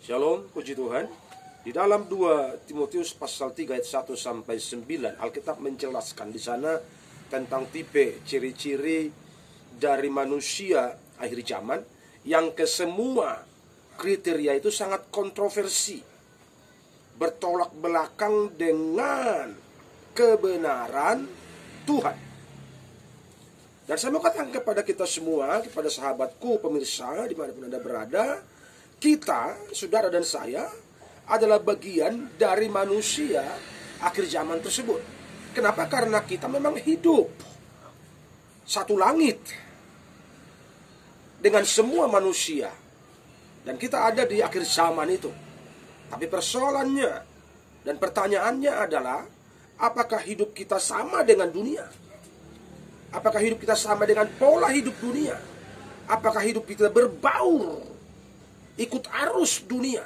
Shalom, puji Tuhan. Di dalam 2 Timotius pasal 3 ayat 1 sampai 9, Alkitab menjelaskan di sana tentang tipe ciri-ciri dari manusia akhir zaman yang kesemua kriteria itu sangat kontroversi, bertolak belakang dengan kebenaran Tuhan. Dan saya mau katakan kepada kita semua, kepada sahabatku, pemirsa, dimanapun Anda berada, kita, saudara dan saya, adalah bagian dari manusia akhir zaman tersebut. Kenapa? Karena kita memang hidup satu langit dengan semua manusia. Dan kita ada di akhir zaman itu. Tapi persoalannya dan pertanyaannya adalah, apakah hidup kita sama dengan dunia? Apakah hidup kita sama dengan pola hidup dunia? Apakah hidup kita berbaur ikut arus dunia?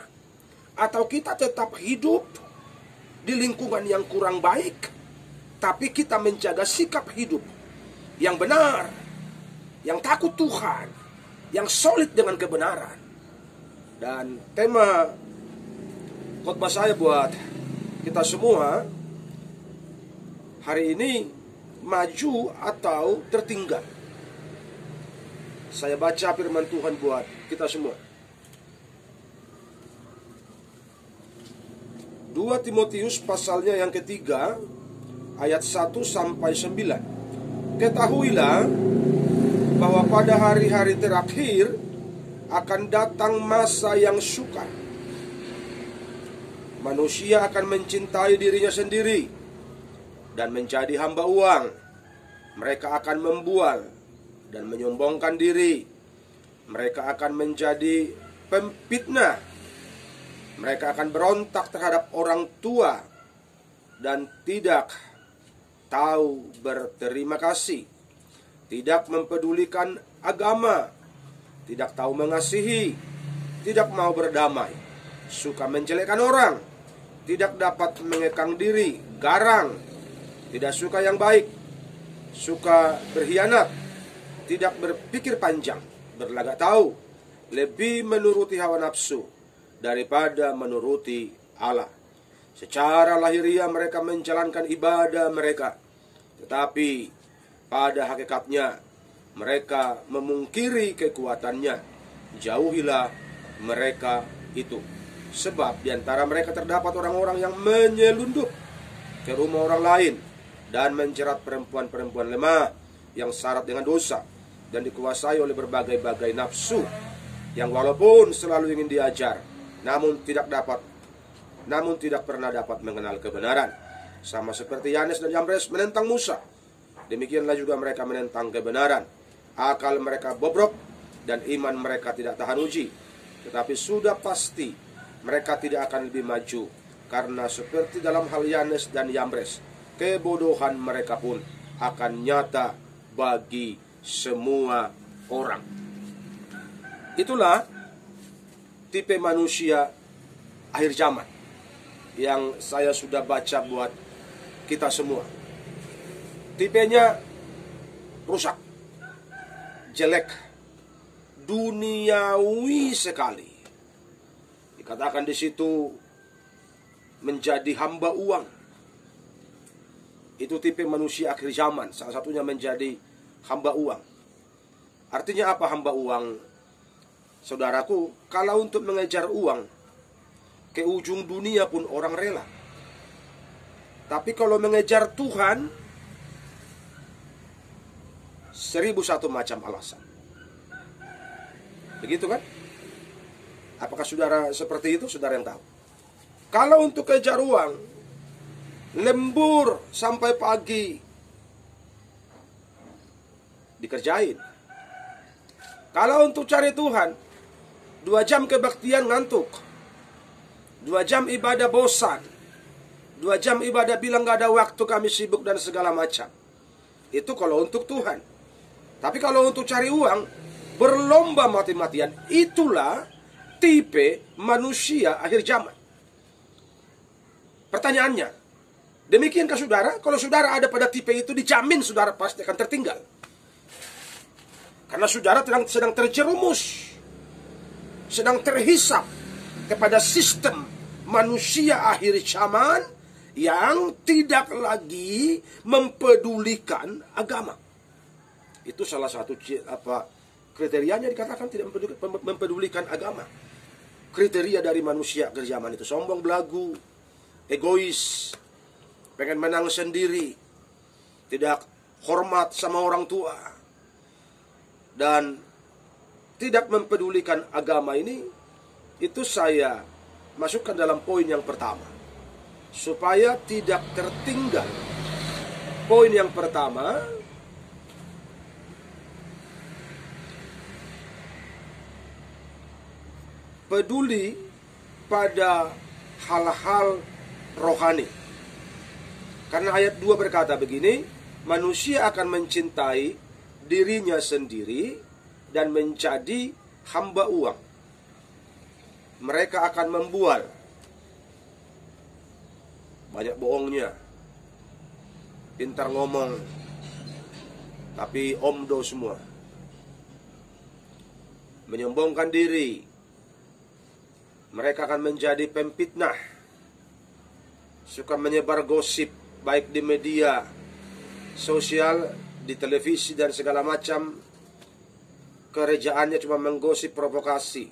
Atau kita tetap hidup di lingkungan yang kurang baik, tapi kita menjaga sikap hidup yang benar, yang takut Tuhan, yang solid dengan kebenaran. Dan tema khotbah saya buat kita semua hari ini, maju atau tertinggal. Saya baca firman Tuhan buat kita semua. 2 Timotius pasalnya yang ketiga ayat 1 sampai 9. Ketahuilah bahwa pada hari-hari terakhir akan datang masa yang sukar. Manusia akan mencintai dirinya sendiri dan menjadi hamba uang. Mereka akan membual dan menyombongkan diri. Mereka akan menjadi pemfitnah. Mereka akan berontak terhadap orang tua dan tidak tahu berterima kasih, tidak mempedulikan agama, tidak tahu mengasihi, tidak mau berdamai, suka menjelekkan orang, tidak dapat mengekang diri, garang, tidak suka yang baik, suka berkhianat, tidak berpikir panjang, berlagak tahu, lebih menuruti hawa nafsu daripada menuruti Allah. Secara lahiriah mereka menjalankan ibadah mereka, tetapi pada hakikatnya mereka memungkiri kekuatannya. Jauhilah mereka itu, sebab di antara mereka terdapat orang-orang yang menyelundup ke rumah orang lain dan menjerat perempuan-perempuan lemah yang syarat dengan dosa dan dikuasai oleh berbagai-bagai nafsu, yang walaupun selalu ingin diajar, namun tidak pernah dapat mengenal kebenaran. Sama seperti Yanes dan Yambres menentang Musa, demikianlah juga mereka menentang kebenaran. Akal mereka bobrok dan iman mereka tidak tahan uji. Tetapi sudah pasti mereka tidak akan lebih maju, karena seperti dalam hal Yanes dan Yambres, kebodohan mereka pun akan nyata bagi semua orang. Itulah tipe manusia akhir zaman yang saya sudah baca buat kita semua. Tipenya rusak, jelek, duniawi sekali. Dikatakan di situ menjadi hamba uang. Itu tipe manusia akhir zaman, salah satunya menjadi hamba uang. Artinya apa hamba uang? Saudaraku, kalau untuk mengejar uang ke ujung dunia pun orang rela. Tapi kalau mengejar Tuhan, 1001 macam alasan. Begitu kan? Apakah saudara seperti itu? Saudara yang tahu. Kalau untuk kejar uang, lembur sampai pagi dikerjain. Kalau untuk cari Tuhan, 2 jam kebaktian ngantuk, 2 jam ibadah bosan, 2 jam ibadah bilang gak ada waktu, kami sibuk dan segala macam. Itu kalau untuk Tuhan. Tapi kalau untuk cari uang, berlomba mati-matian. Itulah tipe manusia akhir zaman. Pertanyaannya, demikiankah saudara? Kalau saudara ada pada tipe itu, dijamin saudara pasti akan tertinggal. Karena saudara sedang terjerumus, sedang terhisap kepada sistem manusia akhir zaman yang tidak lagi mempedulikan agama. Itu salah satu kriterianya, dikatakan tidak mempedulikan agama. Kriteria dari manusia akhir zaman itu sombong, belagu, egois, pengen menang sendiri, tidak hormat sama orang tua, dan tidak mempedulikan agama ini. Itu saya masukkan dalam poin yang pertama, supaya tidak tertinggal. Poin yang pertama, peduli pada hal-hal rohani. Karena ayat 2 berkata begini, manusia akan mencintai dirinya sendiri dan menjadi hamba uang. Mereka akan membual, banyak bohongnya, pintar ngomong, tapi omdo semua. Menyombongkan diri. Mereka akan menjadi pemfitnah, suka menyebar gosip, baik di media sosial, di televisi, dan segala macam. Kerjaannya cuma menggosip, provokasi,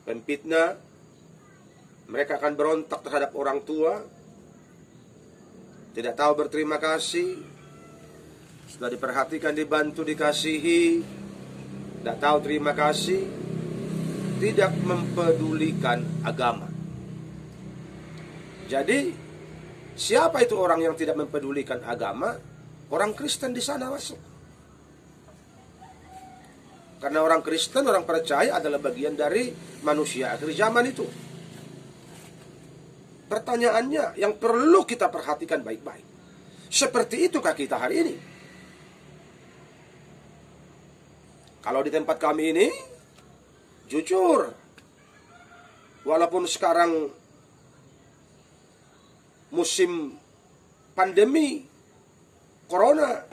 pemfitnah. Mereka akan berontak terhadap orang tua, tidak tahu berterima kasih, sudah diperhatikan, dibantu, dikasihi, tidak tahu terima kasih, tidak mempedulikan agama. Jadi, siapa itu orang yang tidak mempedulikan agama? Orang Kristen di sana masuk. Karena orang Kristen, orang percaya adalah bagian dari manusia akhir zaman itu. Pertanyaannya yang perlu kita perhatikan baik-baik, seperti itukah kita hari ini? Kalau di tempat kami ini, jujur, walaupun sekarang musim pandemi corona,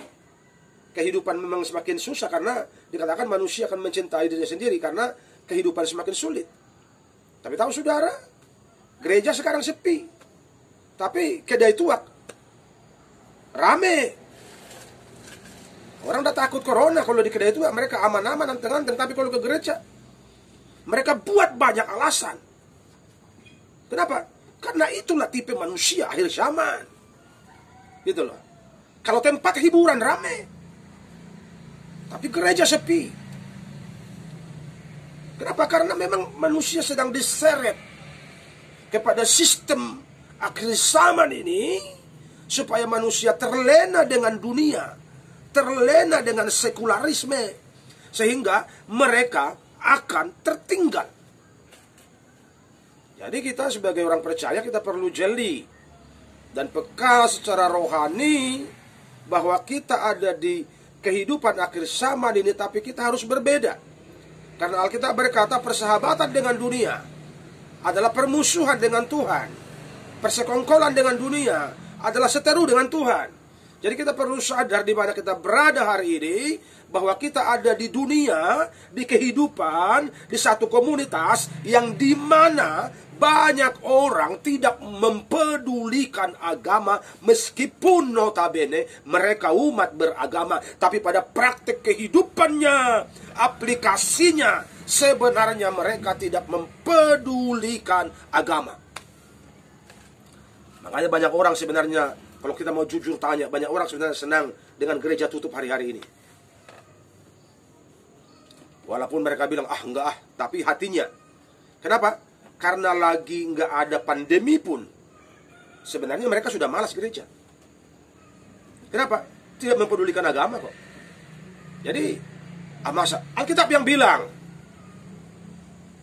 kehidupan memang semakin susah, karena dikatakan manusia akan mencintai dirinya sendiri karena kehidupan semakin sulit. Tapi tahu saudara, gereja sekarang sepi, tapi kedai tuak rame. Orang udah takut corona, kalau di kedai tuak mereka aman-aman, anteng-anteng. Tapi kalau ke gereja, mereka buat banyak alasan. Kenapa? Karena itulah tipe manusia akhir zaman. Gitu loh. Kalau tempat hiburan rame, tapi gereja sepi. Kenapa? Karena memang manusia sedang diseret kepada sistem akhir zaman ini, supaya manusia terlena dengan dunia, terlena dengan sekularisme, sehingga mereka akan tertinggal. Jadi kita sebagai orang percaya, kita perlu jeli dan peka secara rohani bahwa kita ada di kehidupan akhir zaman ini, tapi kita harus berbeda. Karena Alkitab berkata persahabatan dengan dunia adalah permusuhan dengan Tuhan. Persekongkolan dengan dunia adalah seteru dengan Tuhan. Jadi kita perlu sadar di mana kita berada hari ini, bahwa kita ada di dunia, di kehidupan, di satu komunitas yang dimana banyak orang tidak mempedulikan agama, meskipun notabene mereka umat beragama, tapi pada praktek kehidupannya, aplikasinya, sebenarnya mereka tidak mempedulikan agama. Makanya banyak orang sebenarnya, kalau kita mau jujur tanya, banyak orang sebenarnya senang dengan gereja tutup hari-hari ini. Walaupun mereka bilang, enggak tapi hatinya. Kenapa? Karena lagi enggak ada pandemi pun, sebenarnya mereka sudah malas gereja. Kenapa? Tidak mempedulikan agama kok. Jadi, masa Alkitab yang bilang,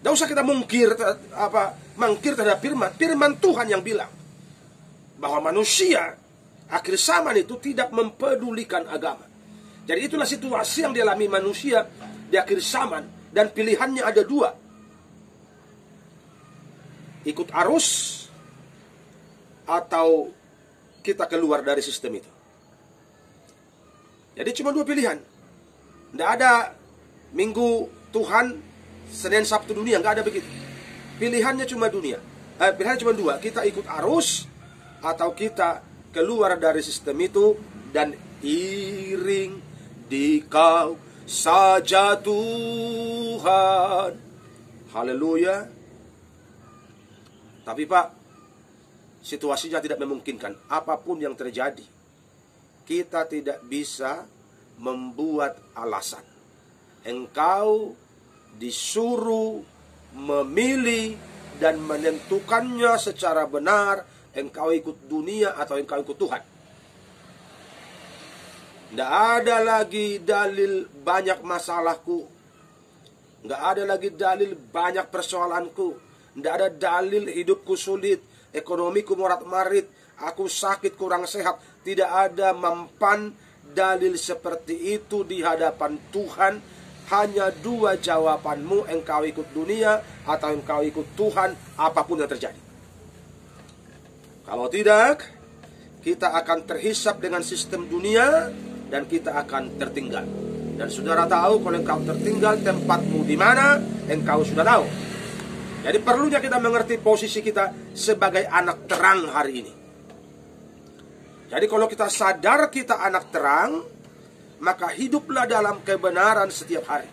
tidak usah kita mangkir terhadap firman Tuhan yang bilang bahwa manusia akhir zaman itu tidak mempedulikan agama. Jadi itulah situasi yang dialami manusia di akhir zaman, dan pilihannya ada dua: ikut arus atau kita keluar dari sistem itu. Jadi cuma dua pilihan. Tidak ada minggu Tuhan Senin Sabtu dunia, nggak ada begitu. Pilihannya cuma dunia. Pilihannya cuma dua, kita ikut arus atau kita keluar dari sistem itu dan iring di Kau saja Tuhan. Haleluya. Tapi Pak, situasinya tidak memungkinkan. Apapun yang terjadi, kita tidak bisa membuat alasan. Engkau disuruh memilih dan menentukannya secara benar. Engkau ikut dunia atau engkau ikut Tuhan. Tidak ada lagi dalil banyak masalahku. Tidak ada lagi dalil banyak persoalanku. Tidak ada dalil hidupku sulit, ekonomiku morat-marit, aku sakit kurang sehat. Tidak ada mempan dalil seperti itu di hadapan Tuhan. Hanya dua jawabanmu, engkau ikut dunia atau engkau ikut Tuhan, apapun yang terjadi. Kalau tidak, kita akan terhisap dengan sistem dunia dan kita akan tertinggal. Dan saudara tahu kalau engkau tertinggal, tempatmu di mana, engkau sudah tahu. Jadi perlunya kita mengerti posisi kita sebagai anak terang hari ini. Jadi kalau kita sadar kita anak terang, maka hiduplah dalam kebenaran setiap hari.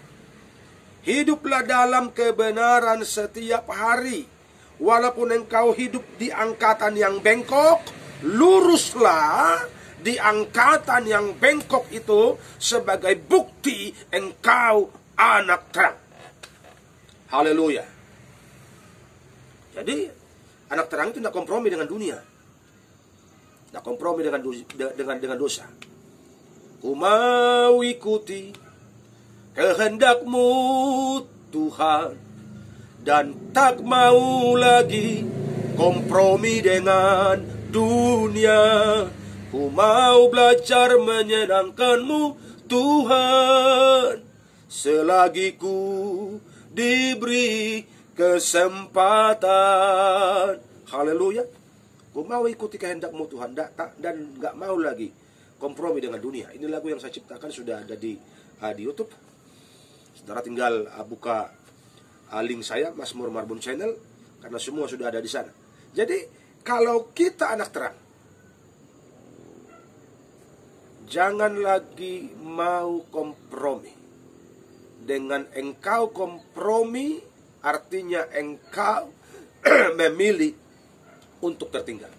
Hiduplah dalam kebenaran setiap hari. Walaupun engkau hidup di angkatan yang bengkok, luruslah di angkatan yang bengkok itu sebagai bukti engkau anak terang. Haleluya. Jadi anak terang itu tidak kompromi dengan dunia, tidak kompromi dengan dosa. Ku mau ikuti kehendak-Mu Tuhan, dan tak mau lagi kompromi dengan dunia. Ku mau belajar menyenangkan-Mu Tuhan, selagi ku diberi kesempatan. Haleluya. Ku mau ikuti kehendak-Mu Tuhan, dan gak mau lagi kompromi dengan dunia. Ini lagu yang saya ciptakan, sudah ada di YouTube. Saudara tinggal buka link saya, Mazmur Marbun Channel, karena semua sudah ada di sana. Jadi kalau kita anak terang, jangan lagi mau kompromi. Dengan engkau kompromi, artinya engkau memilih untuk tertinggal.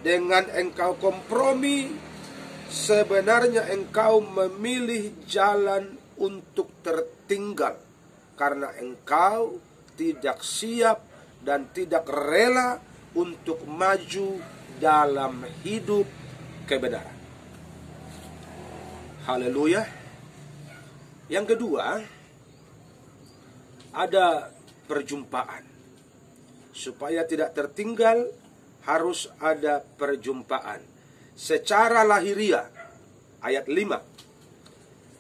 Dengan engkau kompromi, sebenarnya engkau memilih jalan untuk tertinggal. Karena engkau tidak siap dan tidak rela untuk maju dalam hidup kebenaran. Haleluya. Yang kedua, ada perjumpaan. Supaya tidak tertinggal, harus ada perjumpaan. Secara lahiriah, ayat 5.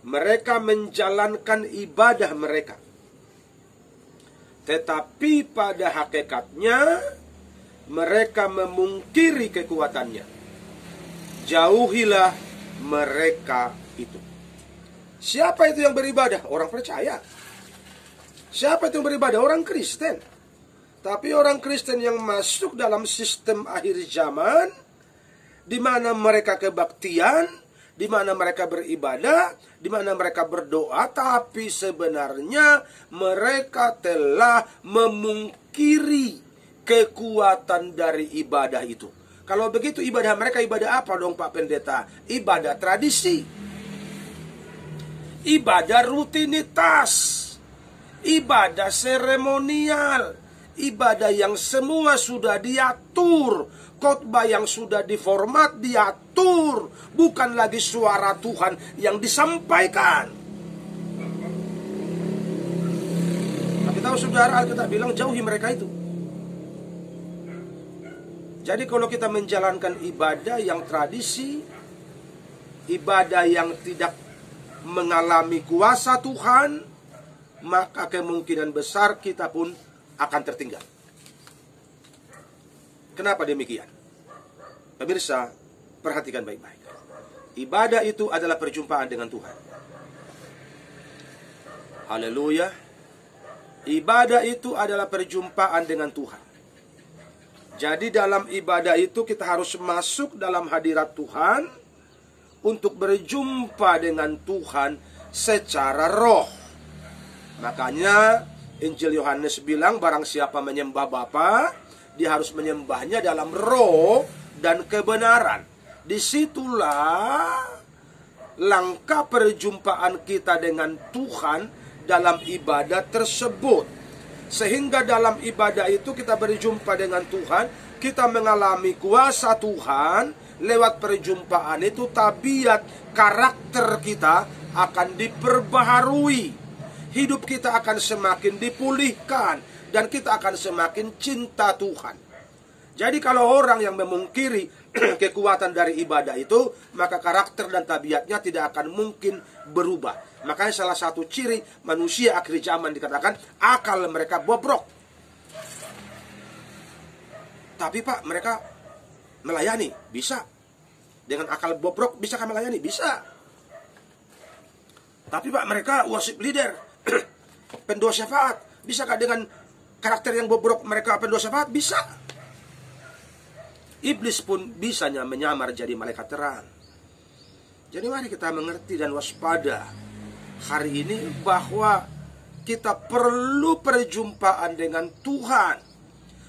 Mereka menjalankan ibadah mereka, tetapi pada hakikatnya mereka memungkiri kekuatannya. Jauhilah mereka itu. Siapa itu yang beribadah? Orang percaya. Siapa itu yang beribadah? Orang Kristen. Tapi orang Kristen yang masuk dalam sistem akhir zaman, di mana mereka kebaktian, di mana mereka beribadah, di mana mereka berdoa, tapi sebenarnya mereka telah memungkiri kekuatan dari ibadah itu. Kalau begitu ibadah mereka ibadah apa dong Pak Pendeta? Ibadah tradisi, ibadah rutinitas, ibadah seremonial, ibadah yang semua sudah diatur, khotbah yang sudah diformat diatur, bukan lagi suara Tuhan yang disampaikan. Tapi tahu saudara, Alkitab bilang jauhi mereka itu. Jadi kalau kita menjalankan ibadah yang tradisi, ibadah yang tidak mengalami kuasa Tuhan, maka kemungkinan besar kita pun akan tertinggal. Kenapa demikian? Pemirsa, perhatikan baik-baik. Ibadah itu adalah perjumpaan dengan Tuhan. Haleluya. Ibadah itu adalah perjumpaan dengan Tuhan. Jadi dalam ibadah itu kita harus masuk dalam hadirat Tuhan untuk berjumpa dengan Tuhan secara roh. Makanya Injil Yohanes bilang barang siapa menyembah Bapa, dia harus menyembahnya dalam roh dan kebenaran. Disitulah langkah perjumpaan kita dengan Tuhan dalam ibadah tersebut. Sehingga dalam ibadah itu kita berjumpa dengan Tuhan, kita mengalami kuasa Tuhan. Lewat perjumpaan itu tabiat karakter kita akan diperbaharui. Hidup kita akan semakin dipulihkan dan kita akan semakin cinta Tuhan. Jadi kalau orang yang memungkiri kekuatan dari ibadah itu, maka karakter dan tabiatnya tidak akan mungkin berubah. Makanya salah satu ciri manusia akhir zaman dikatakan akal mereka bobrok. Tapi Pak, mereka melayani, bisa. Dengan akal bobrok bisakah melayani? Bisa. Tapi Pak, mereka worship leader, pendoa syafaat. Bisakah dengan karakter yang bobrok mereka pendoa syafaat? Bisa. Iblis pun bisanya menyamar jadi malaikat terang. Jadi mari kita mengerti dan waspada hari ini bahwa kita perlu perjumpaan dengan Tuhan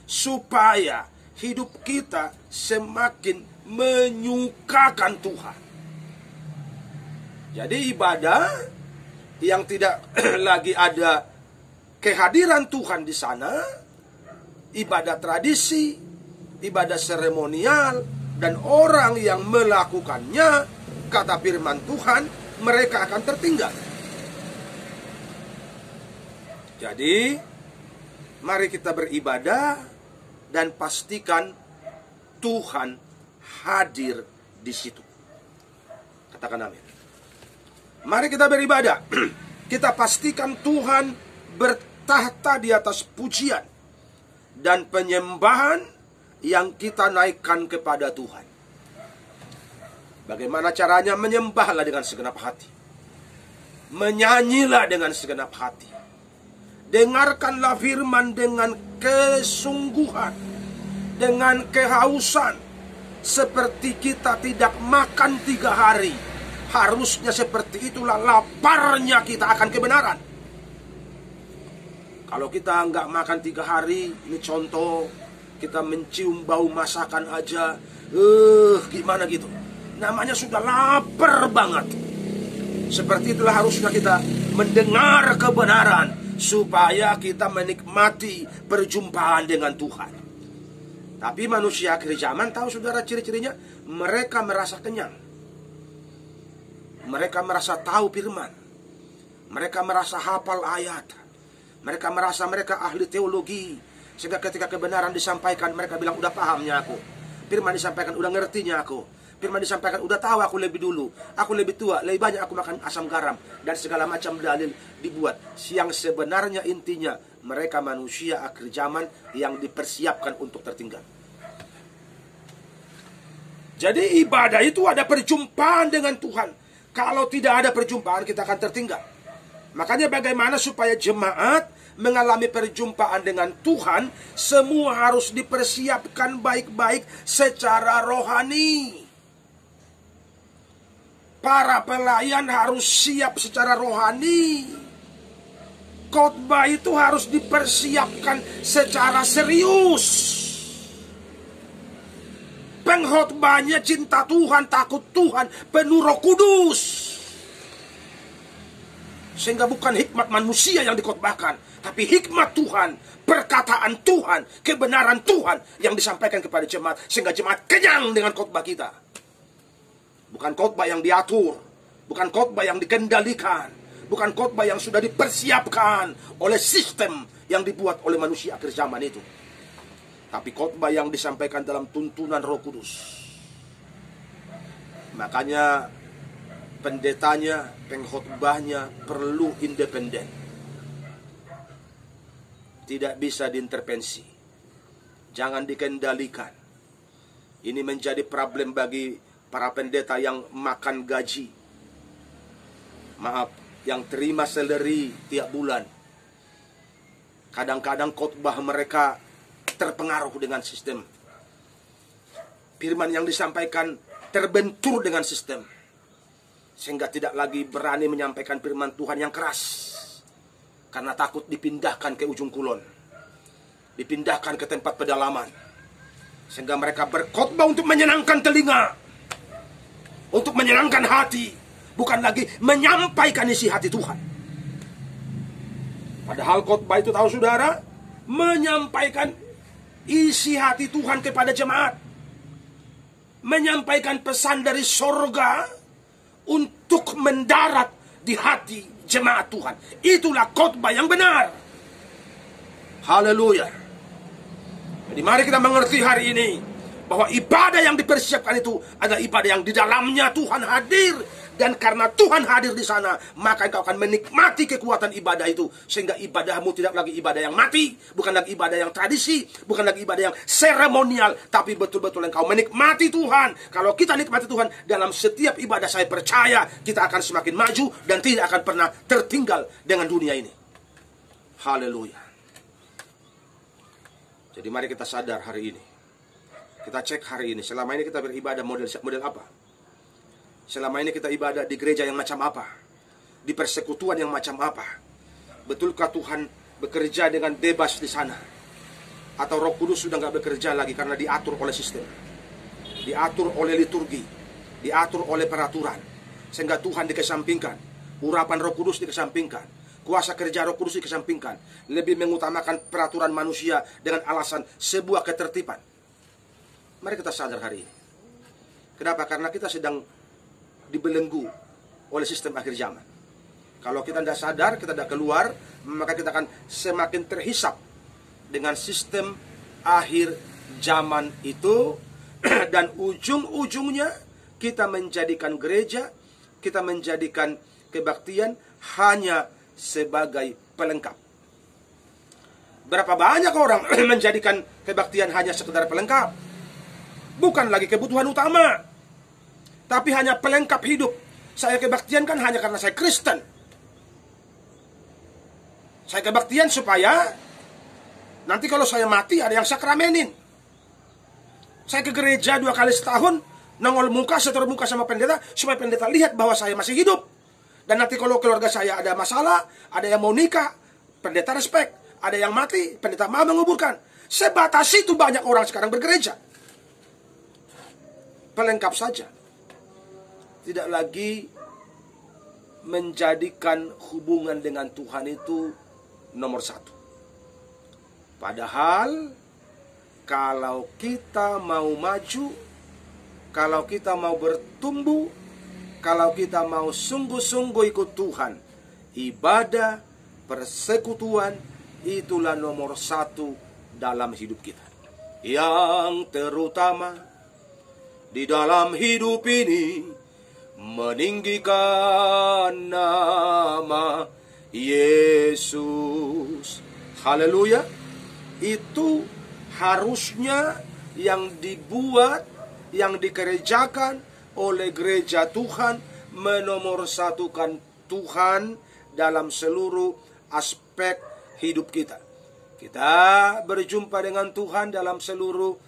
supaya hidup kita semakin menyukakan Tuhan. Jadi ibadah yang tidak lagi ada kehadiran Tuhan di sana, ibadah tradisi, ibadah seremonial, dan orang yang melakukannya, kata firman Tuhan, mereka akan tertinggal. Jadi, mari kita beribadah dan pastikan Tuhan hadir di situ. Katakan amin. Mari kita beribadah. Kita pastikan Tuhan bertahta di atas pujian dan penyembahan yang kita naikkan kepada Tuhan. Bagaimana caranya? Menyembahlah dengan segenap hati. Menyanyilah dengan segenap hati. Dengarkanlah firman dengan kesungguhan, dengan kehausan. Seperti kita tidak makan 3 hari. Harusnya seperti itulah laparnya kita akan kebenaran. Kalau kita nggak makan 3 hari, ini contoh, kita mencium bau masakan aja, gimana gitu. Namanya sudah lapar banget. Seperti itulah harusnya kita mendengar kebenaran, supaya kita menikmati perjumpaan dengan Tuhan. Tapi manusia akhir zaman tahu saudara ciri-cirinya, mereka merasa kenyang. Mereka merasa tahu firman. Mereka merasa hafal ayat. Mereka merasa mereka ahli teologi. Sehingga ketika kebenaran disampaikan, mereka bilang udah pahamnya aku. Firman disampaikan udah ngertinya aku. Firman disampaikan udah tahu aku lebih dulu. Aku lebih tua, lebih banyak aku makan asam garam. Dan segala macam dalil dibuat. Yang sebenarnya intinya, mereka manusia akhir zaman yang dipersiapkan untuk tertinggal. Jadi ibadah itu ada perjumpaan dengan Tuhan. Kalau tidak ada perjumpaan, kita akan tertinggal. Makanya bagaimana supaya jemaat mengalami perjumpaan dengan Tuhan, semua harus dipersiapkan baik-baik secara rohani. Para pelayan harus siap secara rohani. Khotbah itu harus dipersiapkan secara serius. Pengkhotbahnya cinta Tuhan, takut Tuhan, penuh Roh Kudus. Sehingga bukan hikmat manusia yang dikhotbahkan, tapi hikmat Tuhan, perkataan Tuhan, kebenaran Tuhan yang disampaikan kepada jemaat, sehingga jemaat kenyang dengan khotbah kita. Bukan khotbah yang diatur, bukan khotbah yang dikendalikan, bukan khotbah yang sudah dipersiapkan oleh sistem yang dibuat oleh manusia akhir zaman itu. Tapi khotbah yang disampaikan dalam tuntunan Roh Kudus. Makanya pendetanya, pengkhotbahnya perlu independen. Tidak bisa diintervensi. Jangan dikendalikan. Ini menjadi problem bagi para pendeta yang makan gaji. Maaf, yang terima salary tiap bulan. Kadang-kadang khotbah mereka terpengaruh dengan sistem. Firman yang disampaikan terbentur dengan sistem, sehingga tidak lagi berani menyampaikan firman Tuhan yang keras, karena takut dipindahkan ke ujung kulon, dipindahkan ke tempat pedalaman. Sehingga mereka berkhotbah untuk menyenangkan telinga, untuk menyenangkan hati, bukan lagi menyampaikan isi hati Tuhan. Padahal khotbah itu, tahu saudara, menyampaikan isi hati Tuhan kepada jemaat, menyampaikan pesan dari sorga untuk mendarat di hati jemaat Tuhan. Itulah khotbah yang benar. Haleluya. Jadi mari kita mengerti hari ini bahwa ibadah yang dipersiapkan itu adalah ibadah yang di dalamnya Tuhan hadir. Dan karena Tuhan hadir di sana, maka engkau akan menikmati kekuatan ibadah itu. Sehingga ibadahmu tidak lagi ibadah yang mati, bukan lagi ibadah yang tradisi, bukan lagi ibadah yang seremonial, tapi betul-betul engkau menikmati Tuhan. Kalau kita nikmati Tuhan dalam setiap ibadah, saya percaya kita akan semakin maju dan tidak akan pernah tertinggal dengan dunia ini. Haleluya. Jadi mari kita sadar hari ini. Kita cek hari ini, selama ini kita beribadah model apa? Selama ini kita ibadah di gereja yang macam apa? Di persekutuan yang macam apa? Betulkah Tuhan bekerja dengan bebas di sana? Atau Roh Kudus sudah nggak bekerja lagi karena diatur oleh sistem, diatur oleh liturgi, diatur oleh peraturan, sehingga Tuhan dikesampingkan, urapan Roh Kudus dikesampingkan, kuasa kerja Roh Kudus dikesampingkan, lebih mengutamakan peraturan manusia dengan alasan sebuah ketertiban. Mari kita sadar hari ini. Kenapa? Karena kita sedang dibelenggu oleh sistem akhir zaman. Kalau kita tidak sadar, kita tidak keluar, maka kita akan semakin terhisap dengan sistem akhir zaman itu. Dan ujung-ujungnya kita menjadikan gereja, kita menjadikan kebaktian hanya sebagai pelengkap. Berapa banyak orang menjadikan kebaktian hanya sekedar pelengkap, bukan lagi kebutuhan utama, tapi hanya pelengkap hidup. Saya kebaktian kan hanya karena saya Kristen. Saya kebaktian supaya nanti kalau saya mati ada yang sakramenin. Saya ke gereja 2 kali setahun, nongol muka, setor muka sama pendeta, supaya pendeta lihat bahwa saya masih hidup. Dan nanti kalau keluarga saya ada masalah, ada yang mau nikah, pendeta respect. Ada yang mati, pendeta mau menguburkan. Sebatas itu banyak orang sekarang bergereja. Pelengkap saja. Tidak lagi menjadikan hubungan dengan Tuhan itu nomor satu. Padahal kalau kita mau maju, kalau kita mau bertumbuh, kalau kita mau sungguh-sungguh ikut Tuhan, ibadah, persekutuan, itulah nomor satu dalam hidup kita. Yang terutama di dalam hidup ini, meninggikan nama Yesus. Haleluya. Itu harusnya yang dibuat, yang dikerjakan oleh gereja Tuhan, menomorsatukan Tuhan dalam seluruh aspek hidup kita. Kita berjumpa dengan Tuhan dalam seluruh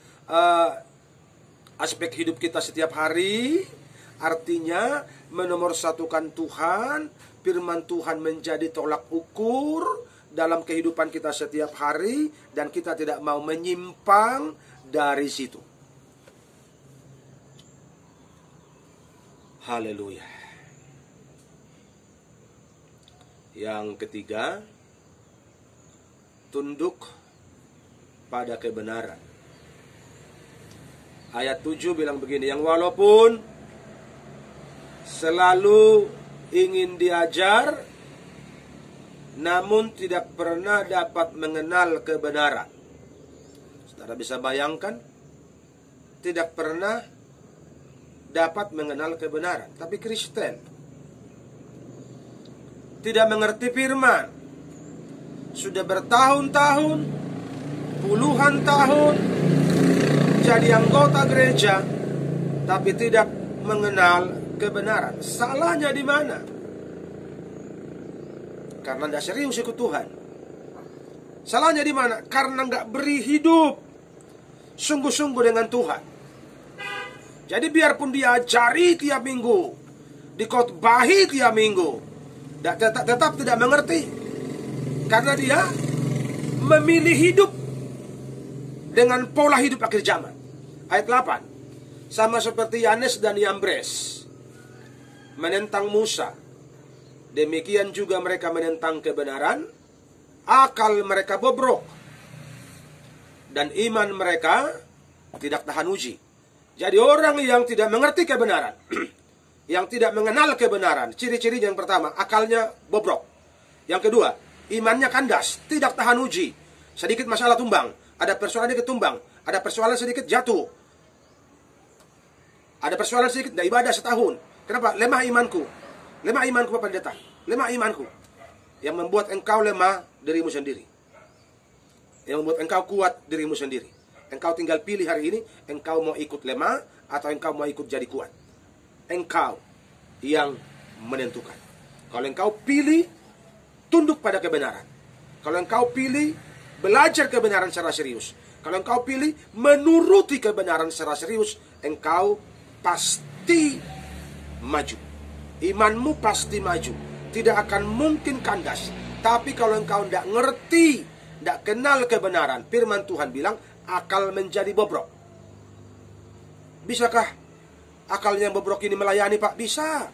aspek hidup kita setiap hari. Artinya menomorsatukan Tuhan, firman Tuhan menjadi tolak ukur dalam kehidupan kita setiap hari, dan kita tidak mau menyimpang dari situ. Haleluya. Yang ketiga, tunduk pada kebenaran. Ayat 7 bilang begini, yang walaupun selalu ingin diajar, namun tidak pernah dapat mengenal kebenaran. Saudara bisa bayangkan, tidak pernah dapat mengenal kebenaran. Tapi Kristen tidak mengerti firman, sudah bertahun-tahun, puluhan tahun jadi anggota gereja, tapi tidak mengenal kebenaran. Salahnya di mana? Karena tidak serius ikut Tuhan. Salahnya di mana? Karena nggak beri hidup sungguh-sungguh dengan Tuhan. Jadi biarpun dia ajari tiap minggu, dikhotbahi tiap minggu, tetap tidak mengerti. Karena dia memilih hidup dengan pola hidup akhir zaman. Ayat 8. Sama seperti Yanes dan Yambres menentang Musa, demikian juga mereka menentang kebenaran. Akal mereka bobrok dan iman mereka tidak tahan uji. Jadi orang yang tidak mengerti kebenaran, yang tidak mengenal kebenaran, ciri-ciri yang pertama, akalnya bobrok. Yang kedua, imannya kandas, tidak tahan uji. Sedikit masalah tumbang, ada persoalan sedikit tumbang, ada persoalan sedikit jatuh, ada persoalan sedikit tidak ibadah setahun. Kenapa? Lemah imanku. Lemah imanku Bapak Pendeta. Lemah imanku. Yang membuat engkau lemah dirimu sendiri. Yang membuat engkau kuat dirimu sendiri. Engkau tinggal pilih hari ini, engkau mau ikut lemah atau engkau mau ikut jadi kuat. Engkau yang menentukan. Kalau engkau pilih tunduk pada kebenaran. Kalau engkau pilih belajar kebenaran secara serius. Kalau engkau pilih menuruti kebenaran secara serius, engkau pasti maju. Imanmu pasti maju. Tidak akan mungkin kandas. Tapi kalau engkau tidak ngerti, tidak kenal kebenaran, firman Tuhan bilang akal menjadi bobrok. Bisakah akalnya yang bobrok ini melayani, Pak? Bisa.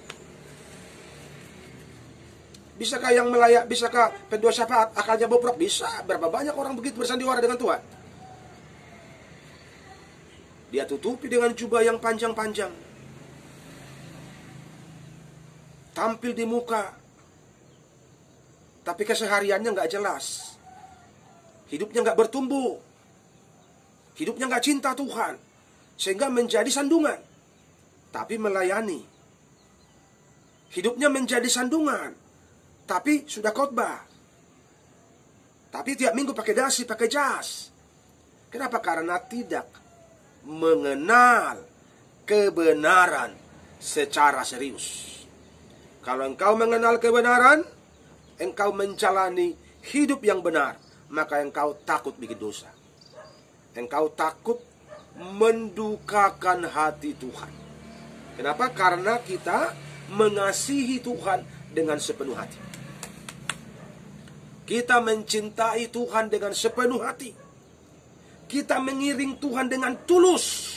Bisakah yang melayak, bisakah pendua syafaat akalnya bobrok? Bisa. Berapa banyak orang begitu bersandiwara dengan Tuhan? Dia tutupi dengan jubah yang panjang-panjang. Tampil di muka, tapi kesehariannya nggak jelas. Hidupnya nggak bertumbuh. Hidupnya nggak cinta Tuhan. Sehingga menjadi sandungan. Tapi melayani. Hidupnya menjadi sandungan. Tapi sudah khotbah. Tapi tiap minggu pakai dasi, pakai jas. Kenapa? Karena tidak mengenal kebenaran secara serius. Kalau engkau mengenal kebenaran, engkau menjalani hidup yang benar, maka engkau takut bikin dosa. Engkau takut mendukakan hati Tuhan. Kenapa? Karena kita mengasihi Tuhan dengan sepenuh hati. Kita mencintai Tuhan dengan sepenuh hati. Kita mengiring Tuhan dengan tulus,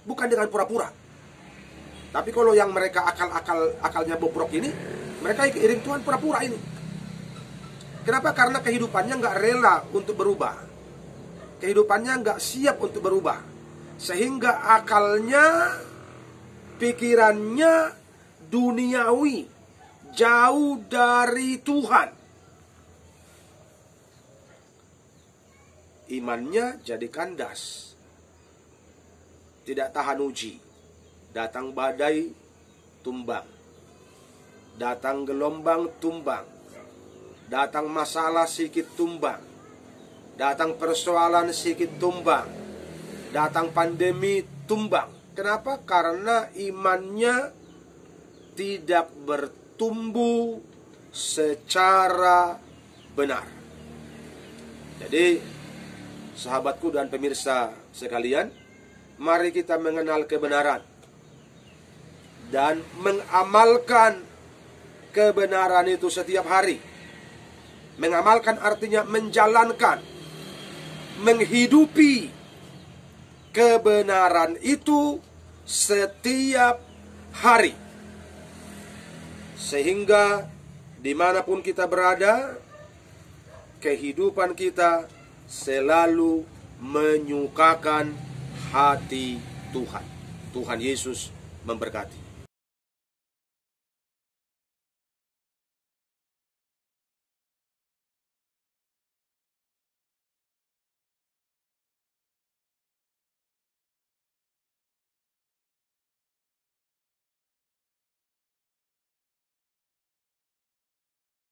bukan dengan pura-pura. Tapi kalau yang mereka akalnya bobrok ini, mereka iring Tuhan pura-pura ini. Kenapa? Karena kehidupannya nggak rela untuk berubah. Kehidupannya nggak siap untuk berubah. Sehingga akalnya, pikirannya duniawi, jauh dari Tuhan. Imannya jadi kandas, tidak tahan uji. Datang badai, tumbang. Datang gelombang, tumbang. Datang masalah, sedikit tumbang. Datang persoalan, sedikit tumbang. Datang pandemi, tumbang. Kenapa? Karena imannya tidak bertumbuh secara benar. Jadi, sahabatku dan pemirsa sekalian, mari kita mengenal kebenaran dan mengamalkan kebenaran itu setiap hari. Mengamalkan artinya menjalankan, menghidupi kebenaran itu setiap hari. Sehingga dimanapun kita berada, kehidupan kita selalu menyukakan hati Tuhan. Tuhan Yesus memberkati.